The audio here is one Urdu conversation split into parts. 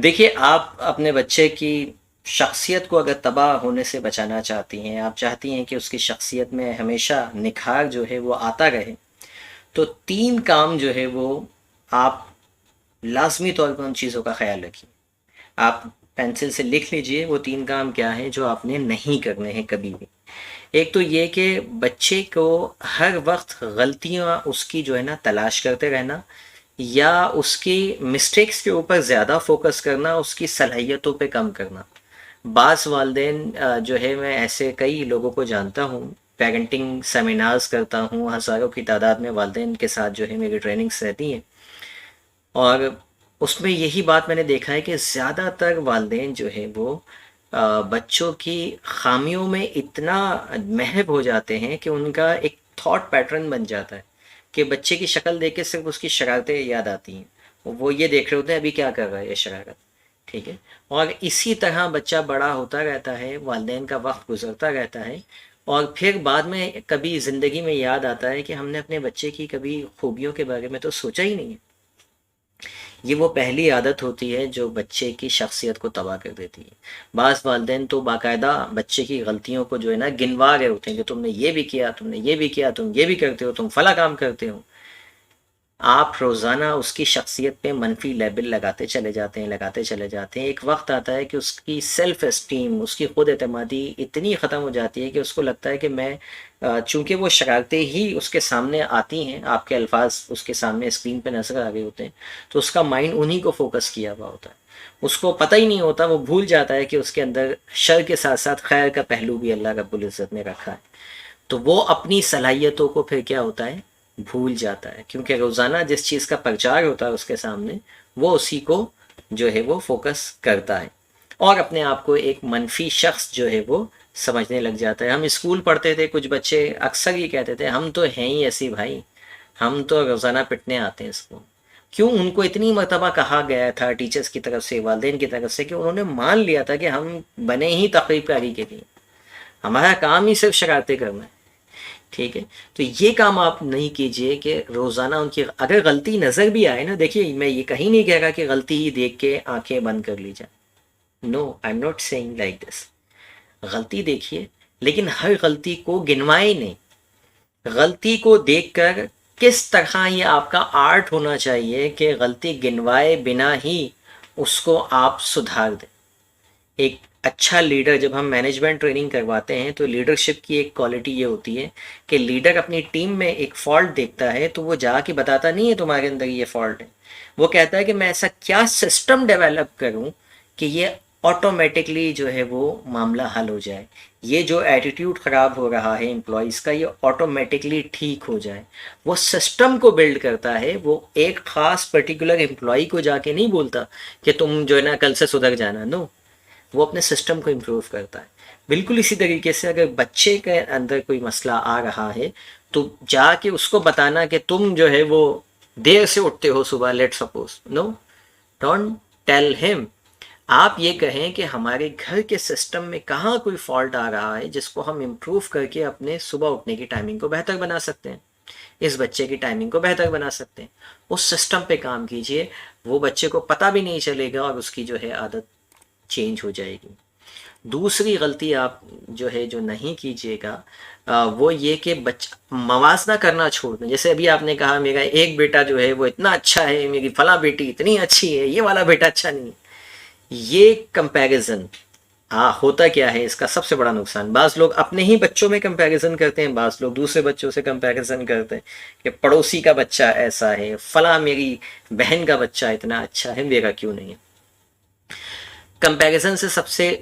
دیکھیے، آپ اپنے بچے کی شخصیت کو اگر تباہ ہونے سے بچانا چاہتی ہیں، آپ چاہتی ہیں کہ اس کی شخصیت میں ہمیشہ نکھار جو ہے وہ آتا رہے، تو 3 کام جو ہے وہ آپ لازمی طور پر ان چیزوں کا خیال رکھیے۔ آپ پینسل سے لکھ لیجئے وہ 3 کام کیا ہیں جو آپ نے نہیں کرنے ہیں کبھی بھی۔ ایک تو یہ کہ بچے کو ہر وقت غلطیاں اس کی جو ہے نا تلاش کرتے رہنا، یا اس کی مسٹیکس کے اوپر زیادہ فوکس کرنا، اس کی صلاحیتوں پہ کم کرنا۔ بعض والدین جو ہے، میں ایسے کئی لوگوں کو جانتا ہوں، پیرنٹنگ سیمینارز کرتا ہوں، ہزاروں کی تعداد میں والدین کے ساتھ جو ہے میری ٹریننگز رہتی ہیں، اور اس میں یہی بات میں نے دیکھا ہے کہ زیادہ تر والدین جو ہے وہ بچوں کی خامیوں میں اتنا محب ہو جاتے ہیں کہ ان کا ایک تھاٹ پیٹرن بن جاتا ہے کہ بچے کی شکل دیکھ کے صرف اس کی شرارتیں یاد آتی ہیں، وہ یہ دیکھ رہے ہوتے ہیں ابھی کیا کر رہا ہے یہ شرارت، ٹھیک ہے؟ اور اسی طرح بچہ بڑا ہوتا رہتا ہے، والدین کا وقت گزرتا رہتا ہے، اور پھر بعد میں کبھی زندگی میں یاد آتا ہے کہ ہم نے اپنے بچے کی کبھی خوبیوں کے بارے میں تو سوچا ہی نہیں ہے۔ یہ وہ پہلی عادت ہوتی ہے جو بچے کی شخصیت کو تباہ کر دیتی ہے۔ بعض والدین تو باقاعدہ بچے کی غلطیوں کو جو ہے نا گنوا رہے ہوتے ہیں کہ تم نے یہ بھی کیا، تم نے یہ بھی کیا، تم یہ بھی کرتے ہو، تم فلاں کام کرتے ہو۔ آپ روزانہ اس کی شخصیت پہ منفی لیبل لگاتے چلے جاتے ہیں، ایک وقت آتا ہے کہ اس کی سیلف اسٹیم، اس کی خود اعتمادی اتنی ختم ہو جاتی ہے کہ اس کو لگتا ہے کہ میں چونکہ وہ شرارتیں ہی اس کے سامنے آتی ہیں، آپ کے الفاظ اس کے سامنے اسکرین پہ نظر آ رہے ہوتے ہیں، تو اس کا مائنڈ انہی کو فوکس کیا ہوا ہوتا ہے، اس کو پتہ ہی نہیں ہوتا، وہ بھول جاتا ہے کہ اس کے اندر شر کے ساتھ ساتھ خیر کا پہلو بھی اللہ رب العزت نے رکھا ہے۔ تو وہ اپنی صلاحیتوں کو پھر کیا ہوتا ہے، بھول جاتا ہے، کیونکہ روزانہ جس چیز کا پرچار ہوتا ہے اس کے سامنے، وہ اسی کو جو ہے وہ فوکس کرتا ہے، اور اپنے آپ کو ایک منفی شخص جو ہے وہ سمجھنے لگ جاتا ہے۔ ہم اسکول پڑھتے تھے، کچھ بچے اکثر یہ کہتے تھے ہم تو ہیں ہی ایسی بھائی، ہم تو روزانہ پٹنے آتے ہیں اسکول۔ کیوں؟ ان کو اتنی مرتبہ کہا گیا تھا ٹیچرز کی طرف سے، والدین کی طرف سے، کہ انہوں نے مان لیا تھا کہ ہم بنے ہی تقریب کاری کے لیے، ہمارا کام ہی صرف شرارتیں کرنا ہے، ٹھیک ہے؟ تو یہ کام آپ نہیں کیجئے کہ روزانہ ان کی اگر غلطی نظر بھی آئے نا، دیکھیے میں یہ کہیں نہیں کہہ رہا کہ غلطی ہی دیکھ کے آنکھیں بند کر لی جائیں، no I am not saying like this. غلطی دیکھیے، لیکن ہر غلطی کو گنوائے نہیں، غلطی کو دیکھ کر کس طرح یہ آپ کا آرٹ ہونا چاہیے کہ غلطی گنوائے بنا ہی اس کو آپ سدھار دیں۔ ایک اچھا لیڈر، جب ہم مینجمنٹ ٹریننگ کرواتے ہیں تو لیڈرشپ کی ایک کوالٹی یہ ہوتی ہے کہ لیڈر اپنی ٹیم میں ایک فالٹ دیکھتا ہے تو وہ جا کے بتاتا نہیں ہے تمہارے اندر یہ فالٹ ہے، وہ کہتا ہے کہ میں ایسا کیا سسٹم ڈیولپ کروں کہ یہ آٹومیٹکلی جو ہے وہ معاملہ حل ہو جائے، یہ جو ایٹیٹیوڈ خراب ہو رہا ہے امپلائیز کا یہ آٹومیٹکلی ٹھیک ہو جائے۔ وہ سسٹم کو بلڈ کرتا ہے، وہ ایک خاص پرٹیکولر امپلائی کو جا کے نہیں بولتا کہ تم جو ہے نا کل سے سدھر جانا، نو، وہ اپنے سسٹم کو امپروو کرتا ہے۔ بالکل اسی طریقے سے اگر بچے کے اندر کوئی مسئلہ آ رہا ہے تو جا کے اس کو بتانا کہ تم جو ہے وہ دیر سے اٹھتے ہو صبح، let suppose, no, don't tell ہم۔ آپ یہ کہیں کہ ہمارے گھر کے سسٹم میں کہاں کوئی فالٹ آ رہا ہے جس کو ہم امپروو کر کے اپنے صبح اٹھنے کی ٹائمنگ کو بہتر بنا سکتے ہیں، اس بچے کی ٹائمنگ کو بہتر بنا سکتے ہیں، اس سسٹم پہ کام کیجئے، وہ بچے کو پتہ بھی نہیں چلے گا اور اس کی جو ہے عادت چینج ہو جائے گی۔ دوسری غلطی آپ جو ہے جو نہیں کیجیے گا وہ یہ کہ موازنہ کرنا چھوڑ دیں۔ جیسے ابھی آپ نے کہا میرا ایک بیٹا جو ہے وہ اتنا اچھا ہے، میری فلاں بیٹی اتنی اچھی ہے، یہ والا بیٹا اچھا نہیں ہے، یہ کمپیریزن ہوتا کیا ہے، اس کا سب سے بڑا نقصان، بعض لوگ اپنے ہی بچوں میں کمپیریزن کرتے ہیں، بعض لوگ دوسرے بچوں سے کمپیریزن کرتے ہیں کہ پڑوسی کا بچہ ایسا ہے، فلاں میری بہن کا بچہ اتنا اچھا ہے، میرا کیوں نہیں ہے۔ کمپیریزن سے سب سے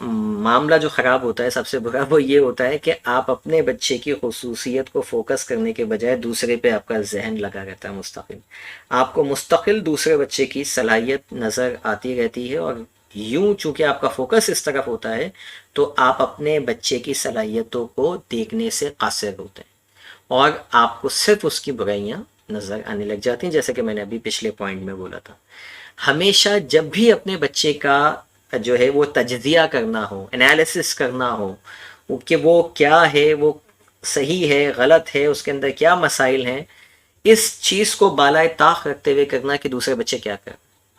معاملہ جو خراب ہوتا ہے، سب سے برا وہ یہ ہوتا ہے کہ آپ اپنے بچے کی خصوصیت کو فوکس کرنے کے بجائے دوسرے پہ آپ کا ذہن لگا رہتا ہے مستقل، آپ کو مستقل دوسرے بچے کی صلاحیت نظر آتی رہتی ہے، اور یوں چونکہ آپ کا فوکس اس طرف ہوتا ہے تو آپ اپنے بچے کی صلاحیتوں کو دیکھنے سے قاصر ہوتے ہیں اور آپ کو صرف اس کی برائیاں نظر آنے لگ جاتی ہیں، جیسے کہ میں نے ابھی پچھلے پوائنٹ میں بولا تھا۔ ہمیشہ جب بھی اپنے بچے کا جو ہے وہ تجزیہ کرنا ہو، انالیسس کرنا ہو کہ وہ کیا ہے، وہ صحیح ہے، غلط ہے، اس کے اندر کیا مسائل ہیں، اس چیز کو بالائے طاق رکھتے ہوئے کرنا کہ دوسرے بچے کیا کریں۔